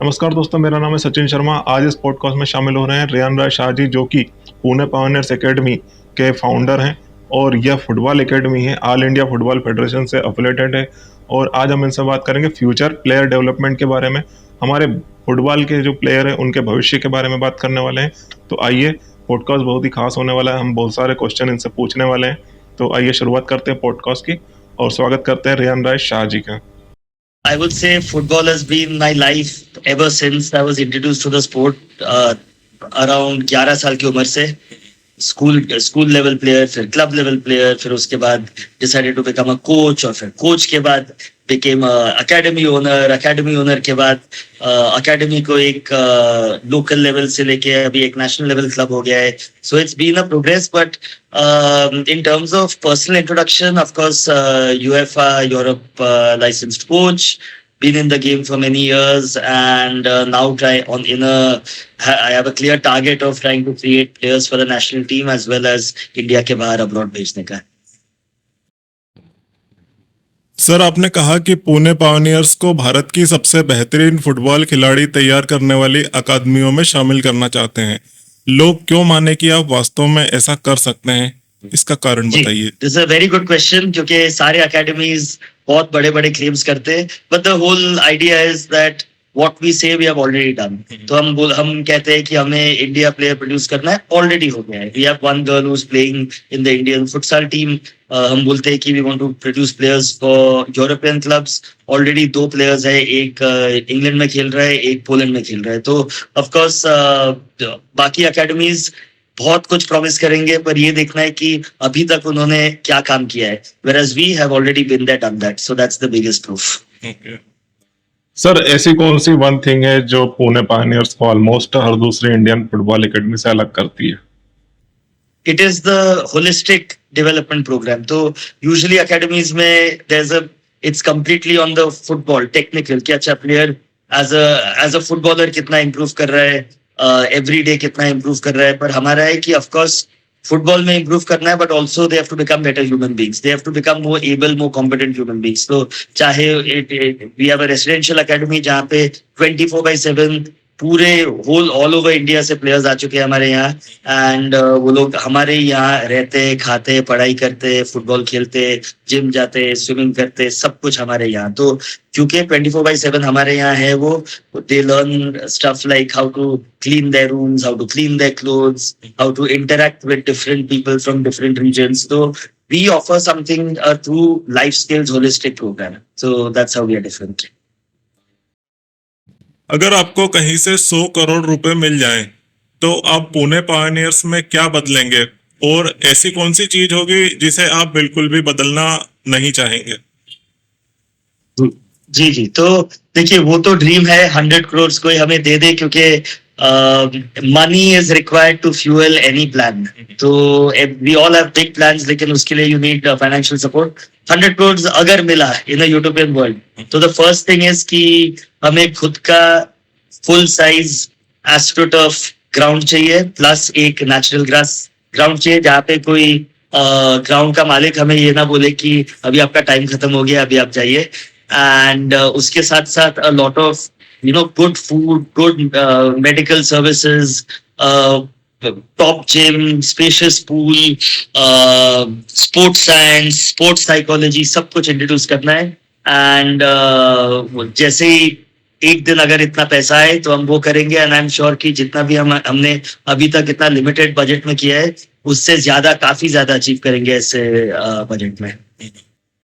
नमस्कार दोस्तों, मेरा नाम है सचिन शर्मा। आज इस पॉडकास्ट में शामिल हो रहे हैं रेयान राय शाह जी, जो कि पुणे पायोनियर्स एकेडमी के फाउंडर हैं और यह फुटबॉल एकेडमी है, ऑल इंडिया फुटबॉल फेडरेशन से एफिलिएटेड है। और आज हम इनसे बात करेंगे फ्यूचर प्लेयर डेवलपमेंट के बारे में, हमारे फुटबॉल के जो प्लेयर हैं उनके भविष्य के बारे में बात करने वाले हैं। तो आइए, पॉडकास्ट बहुत ही खास होने वाला है, हम बहुत सारे क्वेश्चन इनसे पूछने वाले हैं। तो आइए शुरुआत करते हैं पॉडकास्ट की और स्वागत करते हैं रेयान राय शाह जी का। I would say football has been my life ever since I was introduced to the sport around 11 साल की उम्र से। स्कूल लेवल प्लेयर, फिर क्लब लेवल प्लेयर, फिर उसके बाद decided to become a coach, और फिर कोच के बाद बिकेम अकेडमी ओनर के बाद अकेडमी को एक लोकल लेवल से लेके अभी एक नेशनल लेवल क्लब हो गया है। So it's been a progress, but in terms of personal introduction, of course, UEFA Europe licensed coach, been in the game for many years, and now I have a clear target of trying to create players for the national team as well as India के बाहर abroad भेजने का। Sir, आपने कहा कि Pune Pioneers को भारत की सबसे बेहतरीन फुटबॉल खिलाड़ी तैयार करने वाली अकादमियों में शामिल करना चाहते हैं। लोग क्यों माने कि आप वास्तव में ऐसा कर सकते हैं, इसका कारण बताइए। This is a very good question, क्योंकि सारे अकेडमीज बहुत बड़े बड़े क्लेम्स करते हैं, but the whole idea is that what we say we have already done. तो हम कहते हैं कि हमें इंडिया प्लेयर प्रोड्यूस करना है, ऑलरेडी हो गया है। We have one girl who's playing in the Indian futsal team. हम बोलते हैं कि we want to produce players for European clubs. Already 2 players है, एक इंग्लैंड में खेल रहा है, एक पोलैंड में खेल रहा है। तो ऑफ कोर्स बाकी अकेडमीज बहुत कुछ प्रॉमिस करेंगे, पर ये देखना है कि अभी तक उन्होंने क्या काम किया है, whereas we have already been there, done that. So that's the biggest proof. सर, ऐसी कौन सी वन थिंग है जो पुणे पायोनियर्स को ऑलमोस्ट हर दूसरी इंडियन फुटबॉल एकेडमी से अलग करती है? It is the holistic development program. तो यूजुअली अकेडमीज में it's completely on the football technical, कि अच्छा प्लेयर एज अ फुटबॉलर कितना इंप्रूव कर रहा है, एवरी डे कितना इंप्रूव कर रहा है। पर हमारा है कि ऑफकोर्स फुटबॉल में इंप्रूव करना है, but also they have to become better human beings, they have to become more able, more competent human beings. तो चाहे we have a residential academy जहाँ पे 24/7 पूरे ऑल ओवर इंडिया से प्लेयर्स आ चुके हैं हमारे यहाँ, एंड वो लोग हमारे यहाँ रहते, खाते, पढ़ाई करते, फुटबॉल खेलते, जिम जाते, स्विमिंग करते, सब कुछ हमारे यहाँ। तो क्योंकि 24/7 हमारे यहाँ है, वो they learn stuff like how to clean their rooms, how to clean their clothes, how to interact with different people from different regions. तो we offer something through life skills holistic programme. So that's how we are different. अगर आपको कहीं से 100 करोड़ रुपए मिल जाएं, तो आप Pune pioneers में क्या बदलेंगे, और ऐसी कौन सी चीज होगी जिसे आप बिल्कुल भी बदलना नहीं चाहेंगे? जी, तो देखिए, वो तो ड्रीम है 100 करोड़ कोई हमें दे दे, क्योंकि money is required to fuel any plan. तो we all have big plans, लेकिन उसके लिए you need financial support. 100 crore अगर मिला इन अ यूटोपियन वर्ल्ड, तो द फर्स्ट थिंग इज कि हमें खुद का फुल साइज एस्ट्रोटर्फ ग्राउंड चाहिए, प्लस एक नेचुरल ग्रास ग्राउंड चाहिए, जहाँ पे कोई ग्राउंड का मालिक हमें ये ना बोले कि अभी आपका टाइम खत्म हो गया, अभी आप जाइए। एंड उसके साथ साथ a lot of good food, good medical services, top gym, spacious pool, sports science, sports psychology, सब कुछ इंट्रोड्यूस करना है। एंड जैसे ही एक दिन अगर इतना पैसा है तो हम वो करेंगे, एंड आई एम श्योर कि जितना भी हमने अभी तक इतना लिमिटेड बजट में किया है, उससे ज्यादा, काफी ज्यादा अचीव करेंगे ऐसे बजट में।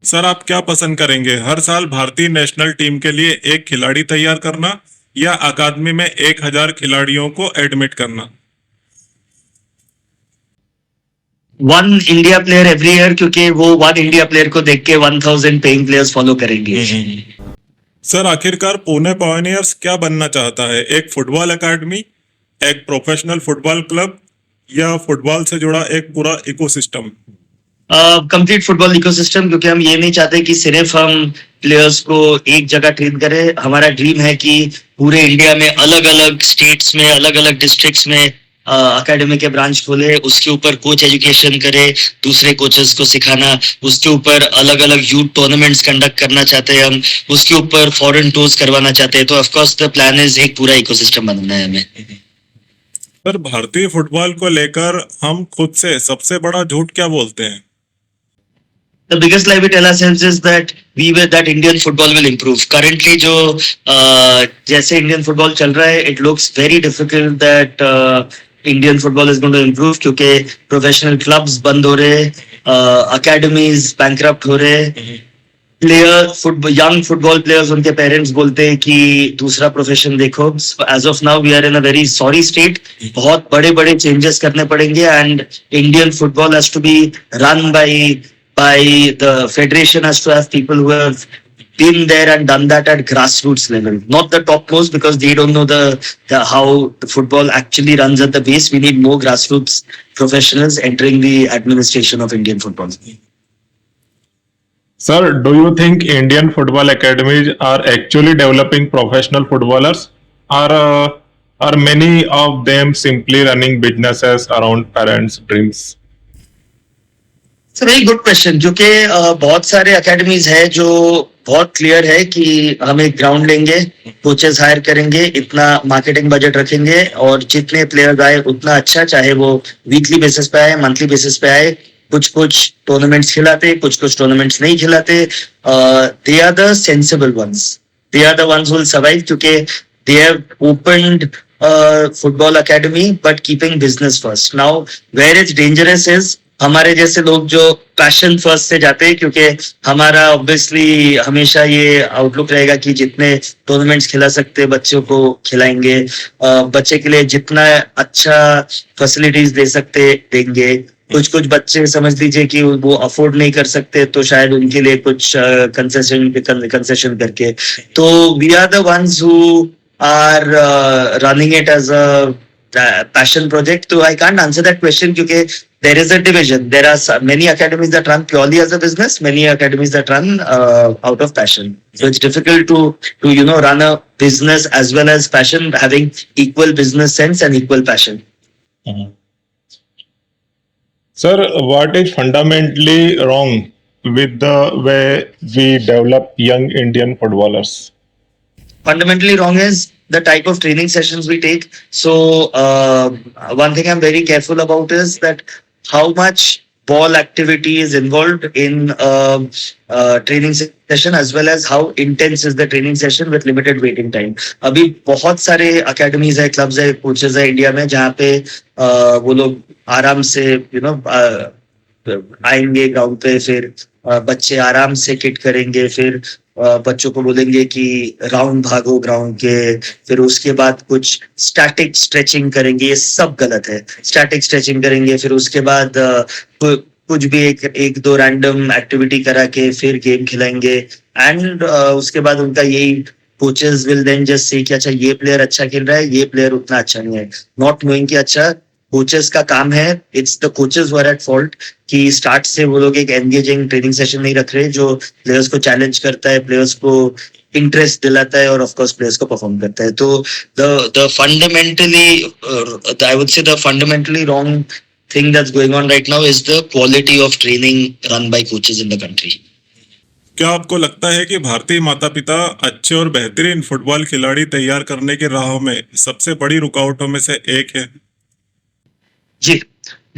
सर, आप क्या पसंद करेंगे, हर साल भारतीय नेशनल टीम के लिए एक खिलाड़ी तैयार करना, या अकादमी में 1000 खिलाड़ियों को एडमिट करना? 1 इंडिया प्लेयर एवरी ईयर, क्योंकि वो 1 इंडिया प्लेयर को देख के 1000 पेइंग प्लेयर्स फॉलो करेंगे। सर, आखिरकार पुणे पायोनियर्स क्या बनना चाहता है, एक फुटबॉल अकादमी, एक प्रोफेशनल फुटबॉल क्लब, या फुटबॉल से जुड़ा एक पूरा इकोसिस्टम? कंप्लीट फुटबॉल इकोसिस्टम, क्योंकि हम ये नहीं चाहते कि सिर्फ हम प्लेयर्स को एक जगह ट्रेन करें। हमारा ड्रीम है कि पूरे इंडिया में अलग अलग स्टेट्स में, अलग अलग डिस्ट्रिक्ट्स में एकेडमी के ब्रांच खोले, उसके ऊपर कोच एजुकेशन करे, दूसरे कोचेस को सिखाना, उसके ऊपर अलग अलग यूथ टूर्नामेंट्स कंडक्ट करना चाहते हैं हम, उसके ऊपर फॉरेन टूर्स करवाना चाहते हैं. तो of course the plan is एक पूरा इकोसिस्टम बनाना है हमें. सर, भारतीय फुटबॉल को लेकर हम खुद से सबसे बड़ा झूठ क्या बोलते हैं? The biggest lie we tell ourselves is that that Indian football will improve. Currently, जो जैसे Indian football चल रहा है, it looks very difficult that Indian football is going to improve क्योंकि professional clubs बंद हो रहे, academies bankrupt हो रहे, young football players उनके parents बोलते हैं कि दूसरा profession देखो. As of now, we are in a very sorry state. बहुत बड़े बड़े changes करने पड़ेंगे and Indian football has to be run by the federation, has to have people who have been there and done that at grassroots level, not the topmost, because they don't know how the football actually runs at the base. We need more grassroots professionals entering the administration of Indian football. Sir, do you think Indian football academies are actually developing professional footballers, or are many of them simply running businesses around parents' dreams? It's a very good question. जो कि बहुत सारे academies है जो बहुत clear है कि हम एक ग्राउंड लेंगे, कोचेस हायर करेंगे, इतना मार्केटिंग बजट रखेंगे और जितने प्लेयर्स आए उतना अच्छा, चाहे वो वीकली बेसिस पे आए, मंथली बेसिस पे आए, कुछ टूर्नामेंट्स खिलाते, कुछ टूर्नामेंट्स नहीं खिलाते. They are the sensible ones, they are the ones who will survive क्योंकि they have opened football academy but keeping business first. Now where it's dangerous is हमारे जैसे लोग जो पैशन फर्स्ट से जाते हैं, क्योंकि हमारा ऑब्वियसली हमेशा ये आउटलुक रहेगा कि जितने टूर्नामेंट्स खिला सकते बच्चों को खिलाएंगे, बच्चे के लिए जितना अच्छा फैसिलिटीज दे सकते देंगे. कुछ बच्चे समझ लीजिए कि वो अफोर्ड नहीं कर सकते, तो शायद उनके लिए कुछ कंसेशन करके. तो we are the ones who are running it as a passion project. So I can't answer that question because there is a division. There are many academies that run purely as a business, many academies that run out of passion. So it's difficult to run a business as well as passion, having equal business sense and equal passion. Sir, what is fundamentally wrong with the way we develop young Indian footballers? Fundamentally wrong is the type of training sessions we take. So one thing I'm very careful about is that how much ball activity is involved in training session as well as how intense is the training session with limited waiting time. अभी बहुत सारे academies है, clubs है, coaches है India में जहाँ पे वो लोग आराम से आएंगे ग्राउंड पे, फिर बच्चे आराम से किट करेंगे, फिर बच्चों को बोलेंगे कि राउंड भागो ग्राउंड के, फिर उसके बाद कुछ स्टैटिक स्ट्रेचिंग करेंगे. ये सब गलत है. स्टैटिक स्ट्रेचिंग करेंगे, फिर उसके बाद कुछ भी एक दो रैंडम एक्टिविटी करा के फिर गेम खिलाएंगे. एंड उसके बाद उनका यही coaches will then just say कि अच्छा ये प्लेयर अच्छा खेल रहा है, ये प्लेयर उतना अच्छा नहीं है, नॉट नोइंग कि अच्छा कोचेस का काम है. It's the coaches who are at fault कि स्टार्ट से वो लोग एक एंगेजिंग ट्रेनिंग सेशन नहीं रख रहे जो प्लेयर्स को चैलेंज करता है, प्लेयर्स को इंटरेस्ट दिलाता है और ऑफ कोर्स प्लेयर्स को परफॉर्म करता है. तो द फंडामेंटली आई वुड से the fundamentally wrong thing that's going on right now is the quality of training run by coaches in the country. क्या आपको लगता है कि भारतीय माता पिता अच्छे और बेहतरीन फुटबॉल खिलाड़ी तैयार करने के राह में सबसे बड़ी रुकावटों में से एक है? जी,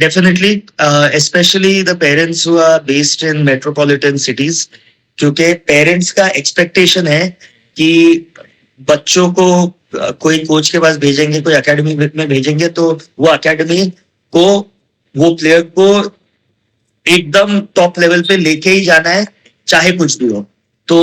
definitely, especially the parents who are based in metropolitan cities, क्योंकि पेरेंट्स का एक्सपेक्टेशन है कि बच्चों को कोई कोच के पास भेजेंगे, कोई एकेडमी में भेजेंगे तो वो एकेडमी को वो प्लेयर को एकदम टॉप लेवल पे लेके ही जाना है, चाहे कुछ भी हो. तो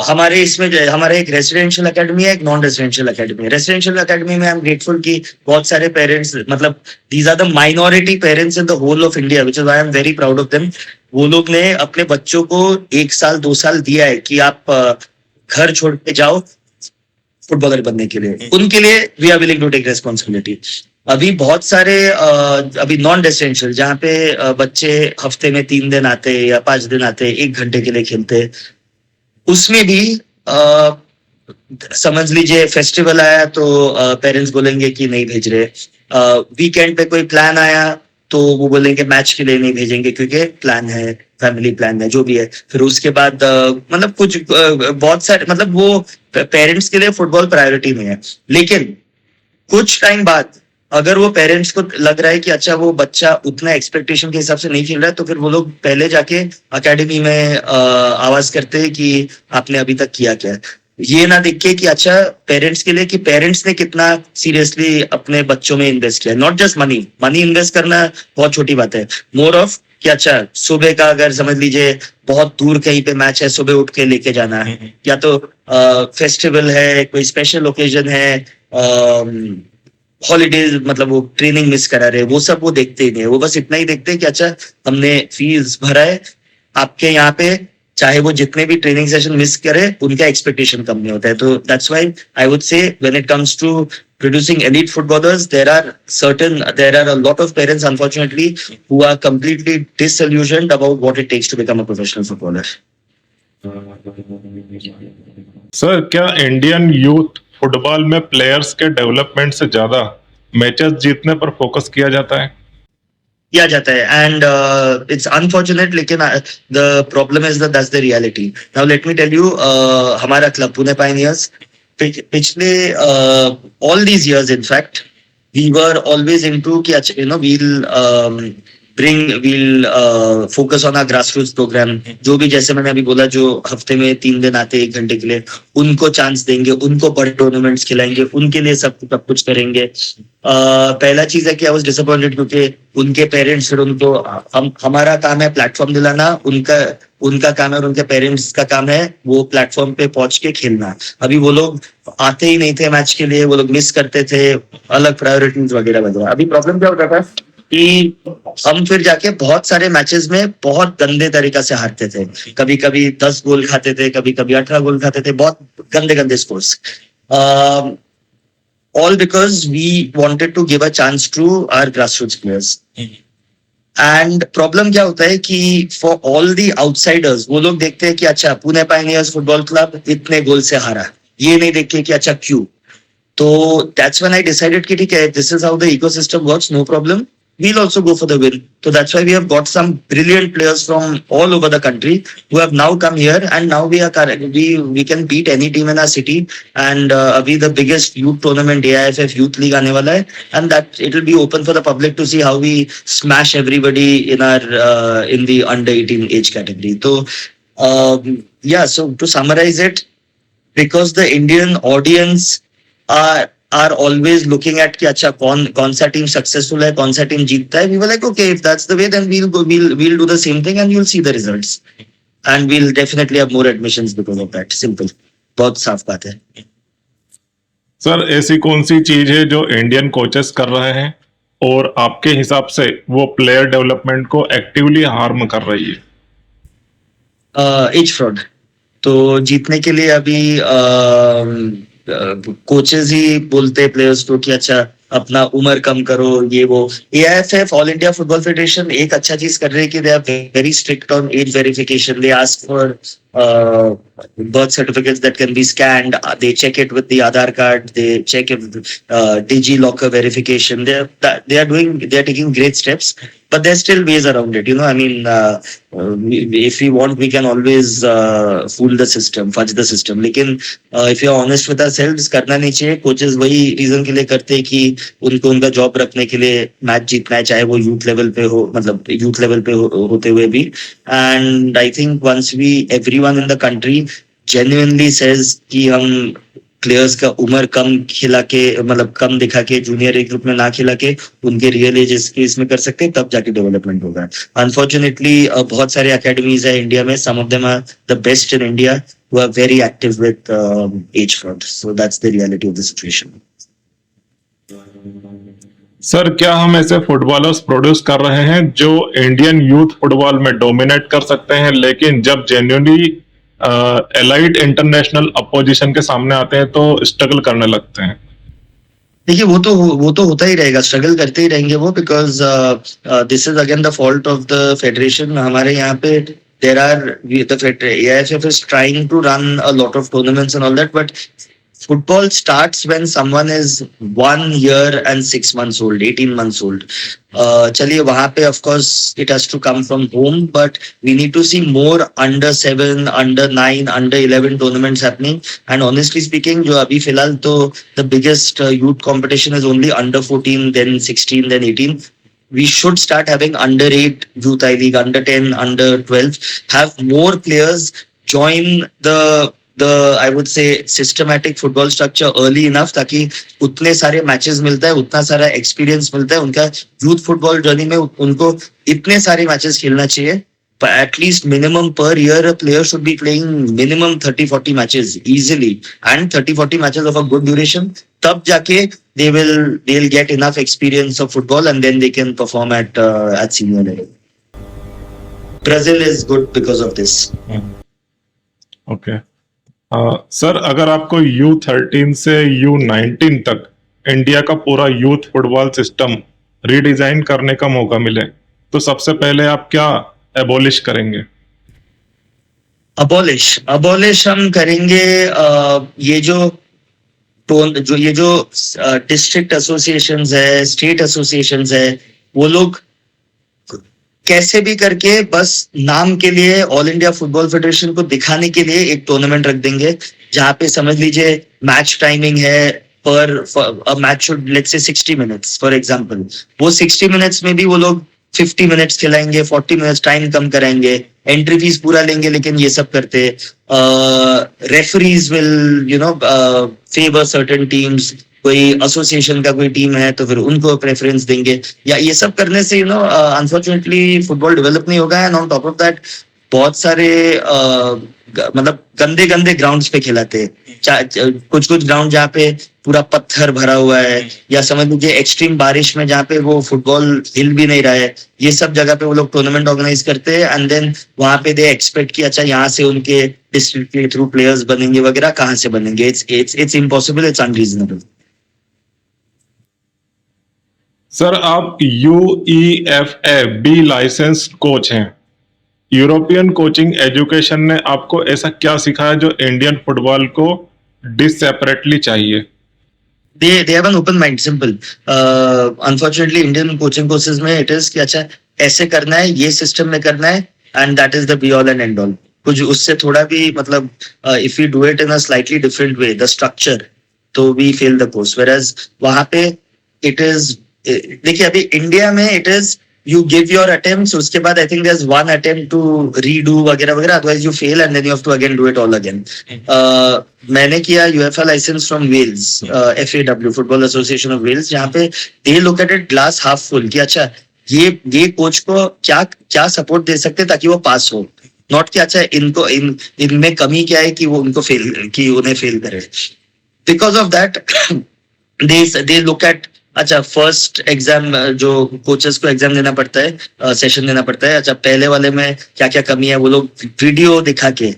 हमारे इसमें हमारे एक रेसिडेंशियल एकेडमी है, एक नॉन रेसिडेंशियल एकेडमी है. रेसिडेंशियल एकेडमी में आई एम ग्रेटफुल कि बहुत सारे पेरेंट्स, मतलब these are the minority parents in the whole of India, which is I am very proud of them. वो लोग ने अपने बच्चों को 1 साल 2 साल दिया है कि आप घर छोड़ के जाओ फुटबॉलर बनने के लिए. उनके लिए we are willing to take responsibility. अभी बहुत सारे अभी नॉन रेसिडेंशियल जहाँ पे बच्चे हफ्ते में 3 दिन आते या 5 दिन आते, 1 घंटे के लिए खेलते, उसमें भी समझ लीजिए फेस्टिवल आया तो पेरेंट्स बोलेंगे कि नहीं भेज रहे, वीकेंड पे कोई प्लान आया तो वो बोलेंगे मैच के लिए नहीं भेजेंगे क्योंकि प्लान है, फैमिली प्लान है, जो भी है। फिर उसके बाद मतलब कुछ बहुत सारे, मतलब वो पेरेंट्स के लिए फुटबॉल प्रायोरिटी में है। लेकिन कुछ टाइम बाद अगर वो पेरेंट्स को लग रहा है कि अच्छा वो बच्चा उतना एक्सपेक्टेशन के हिसाब से नहीं खेल रहा है, तो फिर वो लोग पहले जाके एकेडमी में आवाज करते हैं कि आपने अभी तक किया क्या है। ये ना देख के कि अच्छा पेरेंट्स के लिए कि पेरेंट्स ने कितना सीरियसली अपने बच्चों में इन्वेस्ट किया, not just money. Money invest करना बहुत छोटी बात है, मोर ऑफ कि अच्छा सुबह का अगर समझ लीजिए बहुत दूर कहीं पे मैच है, सुबह उठ के लेके जाना है, या तो फेस्टिवल है, कोई स्पेशल ओकेजन है, हॉलीडेज, मतलब वो ट्रेनिंग मिस करा रहे, वो सब वो देखते ही नहीं है। वो बस इतना ही देखते हैं कि अच्छा हमने फीस भरा है आपके यहाँ पे, चाहे वो जितने भी ट्रेनिंग सेशन मिस करे उनका एक्सपेक्टेशन कम नहीं होता है। तो that's why I would say when it comes to producing elite footballers, there are a lot of parents unfortunately who are completely disillusioned about what it takes to become a professional footballer. Sir, क्या Indian youth football में players के development से ज्यादा matches जीतने पर focus किया जाता है? किया जाता है, एंड इट्स अनफॉर्चुनेट, लेकिन the problem is that's the reality. Now let me tell you, हमारा क्लब पुणे पायनियर्स पिछले all these years, in fact, we were always into कि अच्छा, you know, we'll focus on our grassroots program. जो भी, जैसे मैंने अभी बोला, जो हफ्ते में 3 दिन आते 1 घंटे के लिए, उनको चांस देंगे, उनको बड़े टूर्नामेंट्स खिलाएंगे, उनके लिए सब कुछ करेंगे। पहला चीज है कि आई वाज डिसअपॉइंटेड क्योंकि उनके पेरेंट्स, फिर उनको हमारा काम है प्लेटफॉर्म दिलाना, उनका काम है और उनके पेरेंट्स का काम है वो प्लेटफॉर्म पे पहुंच के खेलना। अभी वो लोग आते ही नहीं थे मैच के लिए, वो लोग मिस करते थे, अलग प्रायोरिटीज वगैरह वगैरह। अभी प्रॉब्लम क्या होता था कि हम फिर जाके बहुत सारे मैचेस में बहुत गंदे तरीका से हारते थे, कभी कभी 10 गोल खाते थे, कभी कभी 18 गोल खाते थे, बहुत गंदे गंदे scores, all because we wanted to give a chance to our grassroots players. And problem क्या होता है कि फॉर ऑल दी आउटसाइडर्स, वो लोग देखते हैं कि अच्छा पुणे पायनियर्स फुटबॉल क्लब इतने गोल से हारा, ये नहीं देखते कि अच्छा क्यों। तो दैट्स व्हेन आई डिसाइडेड कि ठीक है, this is how the ecosystem works, no problem, we'll also go for the win. So that's why we have got some brilliant players from all over the country who have now come here, and now we can beat any team in our city. And abhi the biggest youth tournament, AIFF Youth League aane wala hai, and that it will be open for the public to see how we smash everybody in our in the under 18 age category. So yeah, so to summarize it, because the Indian audience are always looking at कि अच्छा कौन सा team successful है, कौन सा team जीतता है, we were like okay, if that's the way, then we'll do the same thing and you'll see the results, and we'll definitely have more admissions because of that. Simple, बहुत साफ बात है। Sir, ऐसी कौन सी चीज है जो इंडियन कोचेस कर रहे हैं और आपके हिसाब से वो प्लेयर डेवलपमेंट को एक्टिवली हार्म कर रही है? Age fraud. तो जीतने के लिए अभी कोचेस ही बोलते प्लेयर्स को कि अच्छा अपना उम्र कम करो, ये वो। AIFF, all India football federation, एक अच्छा चीज कर रही है कि they are very strict on age verification. They ask for birth certificates that can be scanned. They check it with the Aadhaar card. They check it with DigiLocker verification. They are taking great steps, but there's still ways around it. You know, I mean, if we want, we can always fool the system, fudge the system. लेकिन if you are honest with ourselves, करना नहीं चाहिए। Coaches वही reason के लिए करते हैं कि उनको उनका जॉब रखने के लिए मैच जीतना है, चाहे वो यूथ लेवल पे हो, मतलब यूथ लेवल पे होते हुए भी। And I think once we everyone in the country genuinely says कि हम प्लेयर्स का उम्र कम खिला के, मतलब कम दिखा के, जूनियर एज ग्रुप में ना खिला के उनके रियल एज के इसमें कर सकते हैं, तब जाके डेवलपमेंट होगा। अनफॉर्चुनेटली बहुत सारे एकेडमीज है इंडिया में, some of them are the best in India, who are very active with age fraud. So that's the reality of the situation. Sir, क्या हम ऐसे फुटबॉलर्स प्रोड्यूस कर रहे हैं जो इंडियन यूथ फुटबॉल में डोमिनेट कर सकते हैं, लेकिन जब जेन्युइनली एलाइट इंटरनेशनल अपोजिशन के सामने आते हैं तो स्ट्रगल करने लगते हैं? देखिए वो तो होता ही रहेगा, स्ट्रगल करते ही रहेंगे वो, because this is again the fault of the federation. हमारे यहाँ पे there are AIFF is trying to run a lot of tournaments and all that, but football starts when someone is 1 year and 6 months old, 18 months old. चलिए वहां पे of course it has to come from home, but we need to see more under 7, under 9, under 11 tournaments happening. And honestly speaking, जो अभी फिलहाल तो the biggest youth competition is only under 14, then 16, then 18. We should start having under 8 youth I league, under 10, under 12, have more players join the I would say systematic football structure early enough ताकि उतने सारे matches मिलता है, उतना सारा experience मिलता है, उनका यूथ फुटबॉल जर्नी में उनको इतने सारे मैचेस खेलना चाहिए. At least minimum per year a player should be playing minimum 30-40 matches easily, and 30-40 matches of a good duration. तब जाके they'll get enough experience of football and then they can perform at senior level. Brazil is good because of this. Okay sir, अगर आपको U13 से U19 तक India का पूरा youth football system redesign करने का मौका मिले, तो सबसे पहले आप क्या एबॉलिश करेंगे? अबॉलिश हम करेंगे ये जो डिस्ट्रिक्ट एसोसिएशंस है, स्टेट एसोसिएशंस है, वो लोग कैसे भी करके बस नाम के लिए ऑल इंडिया फुटबॉल फेडरेशन को दिखाने के लिए एक टूर्नामेंट रख देंगे, जहां पे समझ लीजिए मैच टाइमिंग है पर match should let's say 60 minutes for example. वो 60 मिनट्स में भी वो लोग 50 मिनट्स खिलाएंगे, 40 मिनट्स टाइम कम कराएंगे, एंट्री फीस पूरा लेंगे, लेकिन ये सब करते referees will favour certain teams. कोई एसोसिएशन का कोई टीम है तो फिर उनको प्रेफरेंस देंगे, या ये सब करने से अनफॉर्चुनेटली फुटबॉल डेवलप नहीं होगा. And on top of that बहुत सारे मतलब गंदे गंदे ग्राउंड्स पे खिलाते हैं. कुछ ग्राउंड जहाँ पे पूरा पत्थर भरा हुआ है, या समझ लीजिए एक्सट्रीम बारिश में जहाँ पे वो फुटबॉल हिल भी नहीं रहा है, ये सब जगह पे वो लोग टूर्नामेंट ऑर्गेनाइज करते हैं. एंड देन वहां पे दे एक्सपेक्ट कि अच्छा यहाँ से उनके डिस्ट्रिक्ट के थ्रू प्लेयर्स बनेंगे वगैरह. कहाँ से बनेंगे? It's impossible, it's unreasonable. Sir, आप UEFA B लाइसेंस कोच हैं. यूरोपियन कोचिंग एजुकेशन ने आपको ऐसा क्या सिखाया जो इंडियन फुटबॉल को डिसेपरेटली चाहिए? They have an open mind, simple. Unfortunately, Indian coaching courses में it is कि अच्छा ऐसे करना है, ये सिस्टम में करना है, and that is the be all and end all. कुछ उससे थोड़ा भी मतलब if we do it in a slightly different way, the structure, तो we fail the course. Whereas वहाँ पे it is देखिए अभी इंडिया में it is you give your attempts, उसके बाद I think there's one attempt to redo वगैरह वगैरह, otherwise you fail and then you have to again do it all again. मैंने किया UEFA license from Wales, FAW Football Association of Wales, जहाँ पे they look at it glass half full कि अच्छा ये coach को क्या सपोर्ट दे सकते ताकि वो पास हो, नॉट कि अच्छा इनमें कमी क्या है कि वो उन्हें फेल करे. Because of that they look at अच्छा फर्स्ट एग्जाम जो कोचेस को एग्जाम देना पड़ता है, सेशन देना पड़ता है, अच्छा पहले वाले में क्या क्या कमी है वो लोग वीडियो दिखा के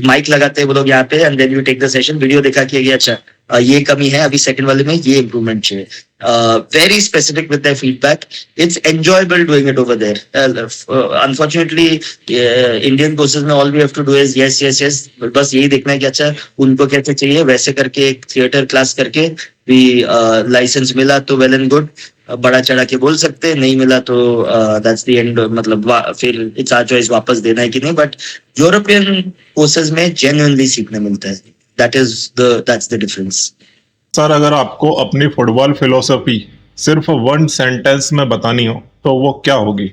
माइक लगाते हैं वो लोग यहाँ पे, and then you take the session, video दिखा के अच्छा ये कमी है, अभी सेकंड वाले में ये इम्प्रूवमेंट चाहिए. Very specific with the feedback. It's enjoyable doing it over there. Unfortunately Indian courses में all we have to do is yes बस यही देखना है कि अच्छा उनको कैसे चाहिए, वैसे करके एक थिएटर क्लास करके भी लाइसेंस मिला तो वेल एंड गुड, बड़ा चढ़ा के बोल सकते हैं, नहीं मिला तो दैट्स द एंड, मतलब फिर इट्स आवर चॉइस वापस देना है कि नहीं. बट यूरोपियन कोर्सेज में जेन्युइनली सीखने मिलता है. that's the difference. सर, अगर आपको अपनी फुटबॉल फिलोसफी सिर्फ वन सेंटेंस में बतानी हो तो वो क्या होगी?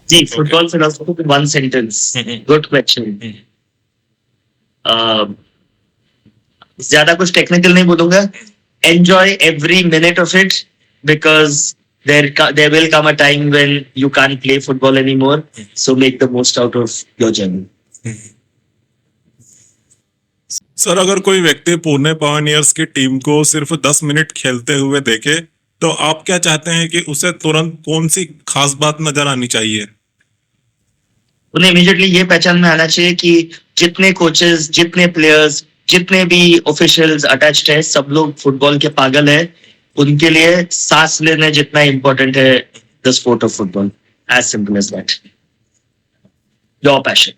जी, football philosophy one sentence. Good question. ज्यादा कुछ टेक्निकल नहीं बोलूंगा. Enjoy every minute of it, because there will come a time when you can't play football anymore. So make the most out of your journey. Sir, अगर कोई व्यक्ति Pune pioneers की team को सिर्फ 10 मिनट खेलते हुए देखे तो आप क्या चाहते हैं कि उसे तुरंत कौन सी खास बात नजर आनी चाहिए? उन्हें इमीडिएटली ये पहचान में आना चाहिए कि जितने कोचेस, जितने प्लेयर्स, जितने भी ऑफिशियल्स अटैच्ड है, सब लोग फुटबॉल के पागल है. उनके लिए सांस लेना जितना इम्पोर्टेंट है the sport of football. As simple as that. Your passion.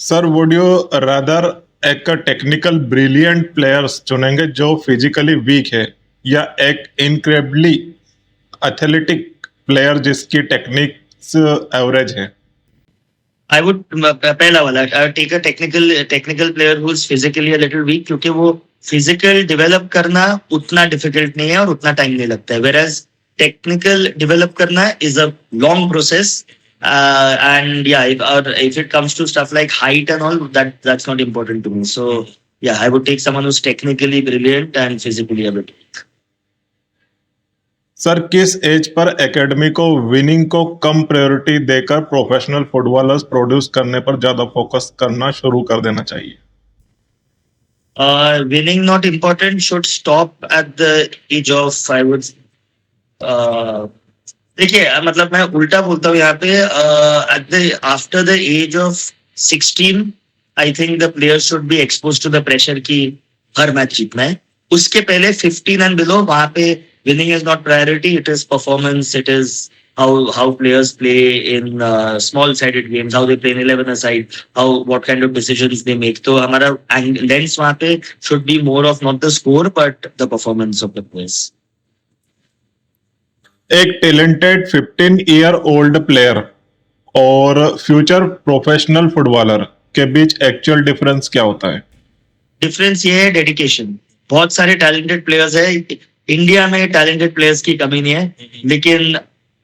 Sir would you rather एक टेक्निकल ब्रिलियंट प्लेयर्स चुनेंगे जो फिजिकली वीक है, या एक इनक्रेडिबली एथलेटिक प्लेयर जिसकी टेक्निक्स एवरेज है? I would पहला वाला I would take a technical player who is physically a little weak, क्योंकि वो फिजिकल डेवलप करना उतना डिफिकल्ट नहीं है और उतना टाइम नहीं लगता है, whereas टेक्निकल डेवलप करना is a long process. And yeah, if it comes to stuff like height and all, that's not important to me. So yeah, I would take someone who's technically brilliant and physically able. Sir किस as per academy को winning को कम priority देकर professional footballers produce करने पर ज्यादा focus करना शुरू कर देना चाहिए? Winning not important, should stop at the age of, I would देखिए मतलब मैं उल्टा बोलता हूँ यहाँ पे, after the age of 16 I think the player should be expose to the pressure की हर मैच जीतना है. उसके पहले 15 एंड बिलो वहां पे winning is not priority, it is performance, it is how players play in small sided games, how they play in 11 aside, what kind of decisions they make. तो हमारा lens वहां पे should be more of not the score but the performance of the players. एक talented 15-year old player और future professional footballer के बीच actual difference क्या होता है? डिफरेंस ये है डेडिकेशन. बहुत सारे टैलेंटेड प्लेयर्स है इंडिया में, टैलेंटेड प्लेयर्स की कमी नहीं है, लेकिन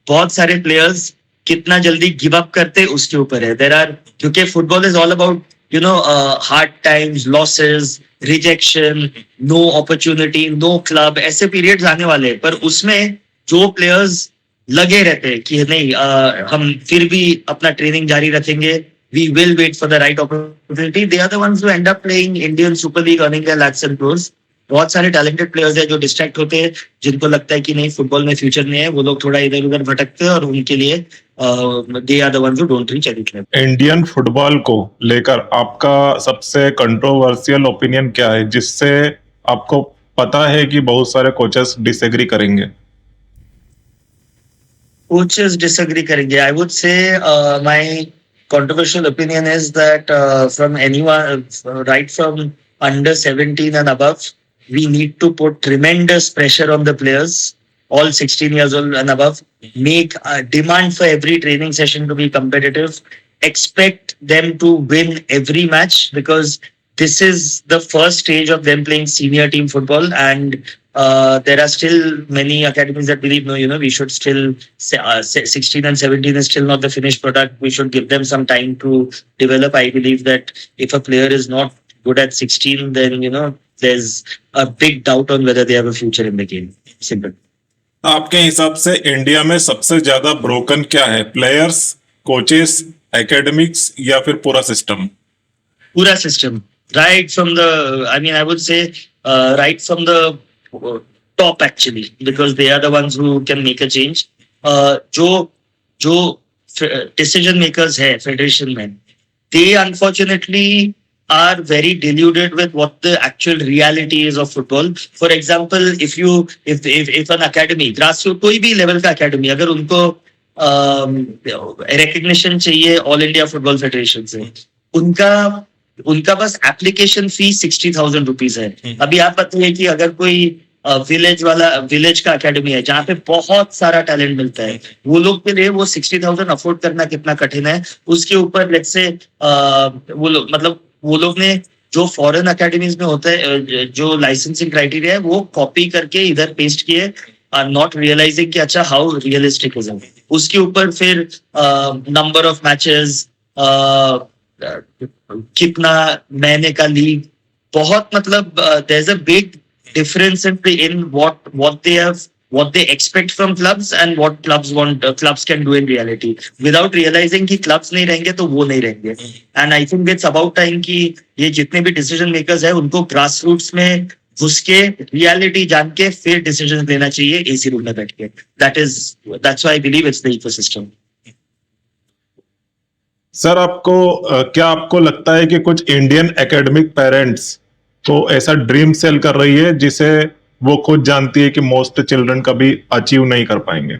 बहुत सारे प्लेयर्स कितना जल्दी गिव अप करते उसके ऊपर है. देयर आर, क्योंकि football is all about hard times, losses, rejection, no opportunity, no club, ऐसे पीरियड्स आने वाले हैं. पर उसमें जो प्लेयर्स लगे रहते हैं कि नहीं हम फिर भी अपना ट्रेनिंग जारी रखेंगे, we will wait for the right opportunity, they are the ones who end up playing Indian Super League, earning their lakhs and crores. बहुत सारे टैलेंटेड प्लेयर्स हैं जो डिस्ट्रैक्ट होते हैं, जिनको लगता है कि नहीं फुटबॉल में फ्यूचर नहीं है, वो लोग थोड़ा इधर उधर भटकते हैं और उनके लिए they are the ones who don't reach any club. Indian football को लेकर आपका सबसे कंट्रोवर्शियल ओपिनियन क्या है, जिससे आपको पता है कि बहुत सारे कोचेस डिसएग्री करेंगे? Coaches disagree करेंगे. I would say my controversial opinion is that from anyone, right from under 17 and above, we need to put tremendous pressure on the players, all 16 years old and above, make a demand for every training session to be competitive, expect them to win every match, because this is the first stage of them playing senior team football. And there are still many academies that believe, no, we should still, 16 and 17 is still not the finished product. We should give them some time to develop. I believe that if a player is not good at 16, then, there's a big doubt on whether they have a future in the game. Simple. आपके हिसाब से India में सबसे ज्यादा broken क्या है? Players, coaches, academics या फिर पूरा system? Pura system. Right from the, I would say, right from the top actually, because they are the ones who can make a change. जो decision makers है फेडरेशन में, they unfortunately are very deluded with what the actual reality is of football. For example, if an academy, grassroots कोई भी level का academy, अगर उनको recognition चाहिए all India football federation से, उनका बस एप्लीकेशन फी 60,000 रुपीज है. अभी आप बताइए कि अगर कोई विलेज का एकेडमी है जहाँ पे बहुत सारा टैलेंट मिलता है, वो लोग के लिए वो 60,000 अफोर्ड करना कितना कठिन है. उसके ऊपर लेट्स से वो लोग ने जो फॉरेन एकेडमीज में होता है, जो लाइसेंसिंग क्राइटेरिया है, वो कॉपी करके इधर पेस्ट किए, नॉट रियलाइजिंग कि अच्छा हाउ रियलिस्टिक इज इट. उसके ऊपर फिर नंबर ऑफ मैचेस, कितना महीने का लीग, बहुत there's a big difference in what they expect from clubs and what clubs can do in reality, without realizing कि clubs नहीं रहेंगे तो वो नहीं रहेंगे. And I think it's about time कि ये जितने भी decision makers है उनको grassroots में घुस के रियलिटी जान के फिर डिसीजन लेना चाहिए एसी रूम में बैठ के. That's why I believe it's the ecosystem. Sir क्या आपको लगता है कि कुछ इंडियन एकेडमिक पेरेंट्स को ऐसा ड्रीम सेल कर रही है जिसे वो खुद जानती है कि मोस्ट चिल्ड्रन कभी अचीव नहीं कर पाएंगे?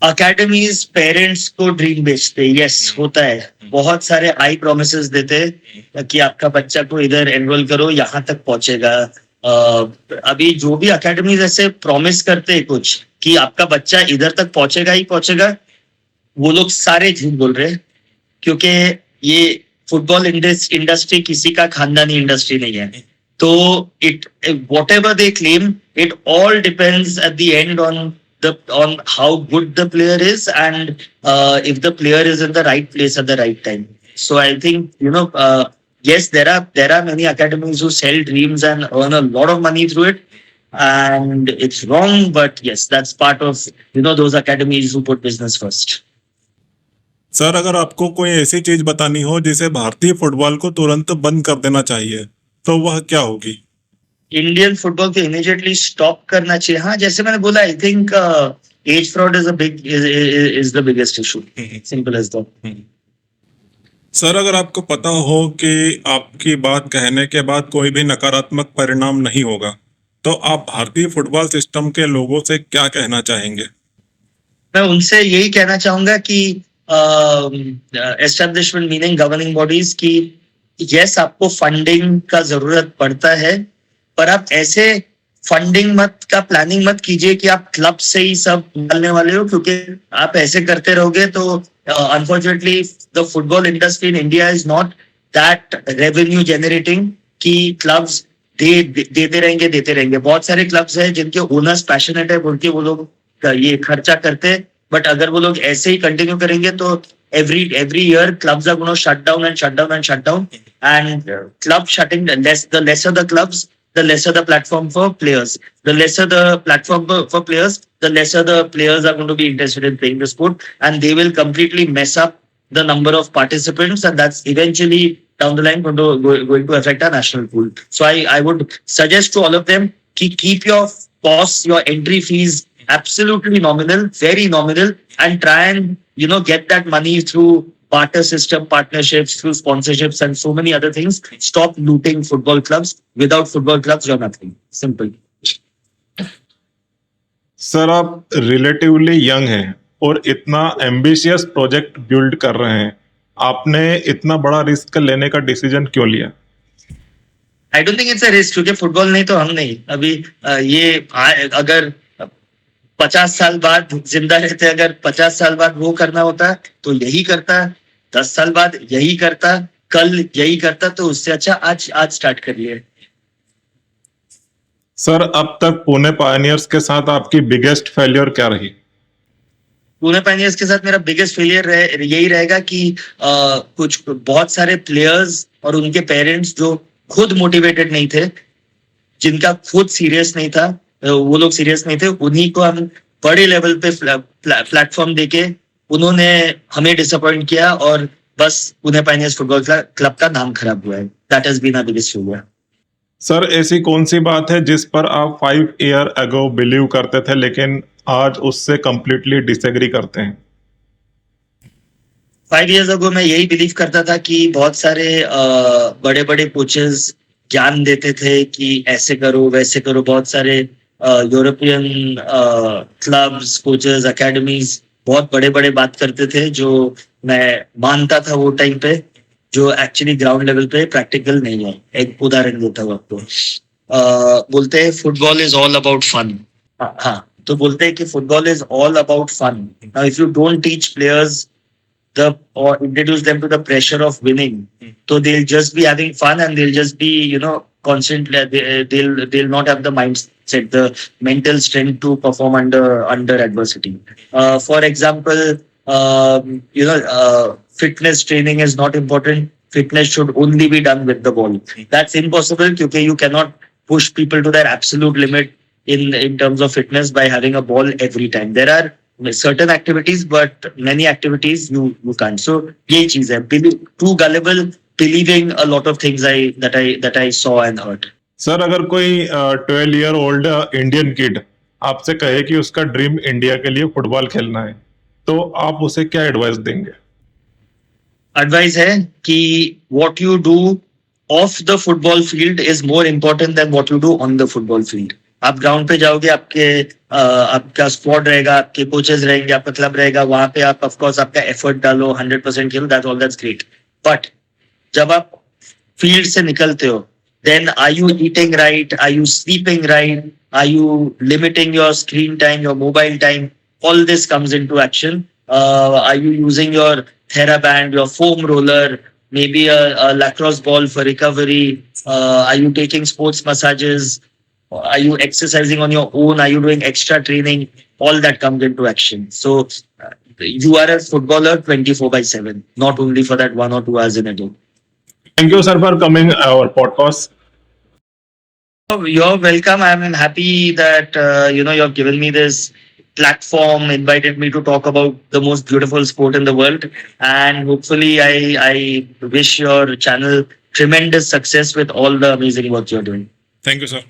अकेडमीज पेरेंट्स को ड्रीम बेचते हैं, यस होता है। बहुत सारे हाई प्रोमिसेस देते हैं कि आपका बच्चा को इधर एनरोल करो, यहाँ तक पहुंचेगा। अभी जो भी अकेडमीज ऐसे प्रॉमिस करते हैं कुछ कि आपका बच्चा इधर तक पहुंचेगा ही पहुंचेगा, वो लोग सारे झूठ बोल रहे हैं, क्योंकि ये फुटबॉल इंडस्ट्री किसी का खानदानी इंडस्ट्री नहीं है। तो it what ever they claim, it all depends at the end on how good the player is, and if the player is in the right place at the right time. So I think, yes, there are many academies who sell dreams and earn a lot of money through it, and it's wrong, but yes, that's part of those academies who put business first. Sir, अगर आपको कोई ऐसी चीज बतानी हो जिसे भारतीय football को तुरंत बंद कर देना चाहिए, तो वह क्या होगी? इंडियन फुटबॉल को इमीडिएटली स्टॉप करना चाहिए। हाँ, जैसे मैंने बोला, I think age fraud is the biggest issue, simple as that. Sir, अगर आपको पता हो कि आपकी बात कहने के बाद कोई भी नकारात्मक परिणाम नहीं होगा, तो आप भारतीय फुटबॉल सिस्टम के लोगों से क्या कहना चाहेंगे? मैं उनसे यही कहना चाहूंगा कि एस्टेब्लिशमेंट मीनिंग गवर्निंग बॉडीज की, यस आपको फंडिंग का जरूरत पड़ता है, पर आप ऐसे फंडिंग का प्लानिंग मत कीजिए कि आप क्लब से ही सब डालने वाले हो, क्योंकि आप ऐसे करते रहोगे तो unfortunately the football industry in India is not that revenue generating कि क्लब्स देते रहेंगे। बहुत सारे क्लब्स हैं जिनके ओनर्स पैशनेट है, बोल के वो लोग ये खर्चा करते हैं, बट अगर वो लोग ऐसे ही कंटिन्यू करेंगे तो every year clubs are going to shut down and club shutting, the lesser the clubs, the lesser the platform for players. The lesser the platform for players, the lesser the players are going to be interested in playing the sport, and they will completely mess up the number of participants, and that's eventually down the line going to affect our national pool. So I would suggest to all of them, keep your costs, your entry fees absolutely nominal, very nominal, and try and get that money through barter system, partnerships, through sponsorships, and so many other things. Stop looting football clubs. Without football clubs, you're nothing. Simple. Sir, आप relatively young हैं और इतना ambitious project build कर रहे हैं, आपने इतना बड़ा रिस्क लेने का डिसीजन क्यों लिया? I don't think it's a risk, क्योंकि फुटबॉल नहीं तो हम नहीं। अभी ये अगर 50 साल बाद जिंदा रहते, अगर 50 साल बाद वो करना होता तो यही करता, 10 साल बाद यही करता, कल यही करता, तो उससे अच्छा आज स्टार्ट करिए। सर, अब तक पुणे पायनियर्स के साथ आपकी बिगेस्ट फेलियर क्या रही? पुणे पायनियर्स के साथ मेरा बिगेस्ट फेलियर यही रहेगा कि कुछ बहुत सारे प्लेयर्स और उनके पेरेंट्स जो खुद मोटिवेटेड नहीं थे, जिनका खुद सीरियस नहीं था, वो लोग सीरियस नहीं थे, उन्हीं को हम बड़े लेवल पे प्लेटफॉर्म देके उन्होंने हमें डिसअपॉइंट किया, और बस पुणे पायनियर्स फुटबॉल क्लब का नाम खराब हुआ है। That has been our biggest failure. Sir, ऐसी कौन सी बात है जिस पर आप 5 ईयर अगो बिलीव करते थे लेकिन आज उससे कंप्लीटली डिसएग्री करते हैं? 5 years ago मैं यही बिलीव करता था कि बहुत सारे बड़े बड़े कोचेस ज्ञान देते थे कि ऐसे करो वैसे करो। बहुत सारे यूरोपियन क्लब्स, कोचेस, एकेडमीज बहुत बड़े बड़े बात करते थे, जो मैं मानता था वो टाइम पे, जो एक्चुअली ग्राउंड लेवल पे प्रैक्टिकल नहीं है। एक उदाहरण देता हूँ आपको। बोलते हैं football is all about fun. हाँ, तो बोलते हैं कि football is all about fun. Now if you don't teach players or introduce them to the pressure of winning, so they'll just be having fun, and they'll just be constantly they'll not have the mindset, the mental strength to perform under adversity. For example, fitness training is not important. Fitness should only be done with the ball. That's impossible, because you cannot push people to their absolute limit in terms of fitness by having a ball every time. There are certain activities, but many activities you can't. So यही चीज है, too gullible, believing a lot of things that I saw and heard. Sir, अगर कोई 12 year old Indian kid आपसे कहे कि उसका dream India के लिए फुटबॉल खेलना है, तो आप उसे क्या एडवाइस देंगे? एडवाइस है कि what you do off the football field is more important than what you do on the football field. आप ग्राउंड पे जाओगे, आपका स्क्वाड रहेगा, आपके कोचेस रहेंगे, आपका क्लब रहेगा, वहां पे आप ऑफकोर्स आपका एफर्ट डालो, 100% खेलो, that's all, that's great. But जब आप फील्ड से निकलते हो, then are you eating right? Are you sleeping right? Are you limiting your screen time, your mobile time? All this comes into action. Are you using your TheraBand, your foam roller, maybe a lacrosse ball for recovery? Are you taking sports massages? Are you exercising on your own? Are you doing extra training? All that comes into action. So you are a footballer 24/7, not only for that 1 or 2 hours in a day. Thank you, sir, for coming our podcast. You're welcome. I'm happy that you've given me this platform, invited me to talk about the most beautiful sport in the world, and hopefully, I wish your channel tremendous success with all the amazing work you're doing. Thank you, sir.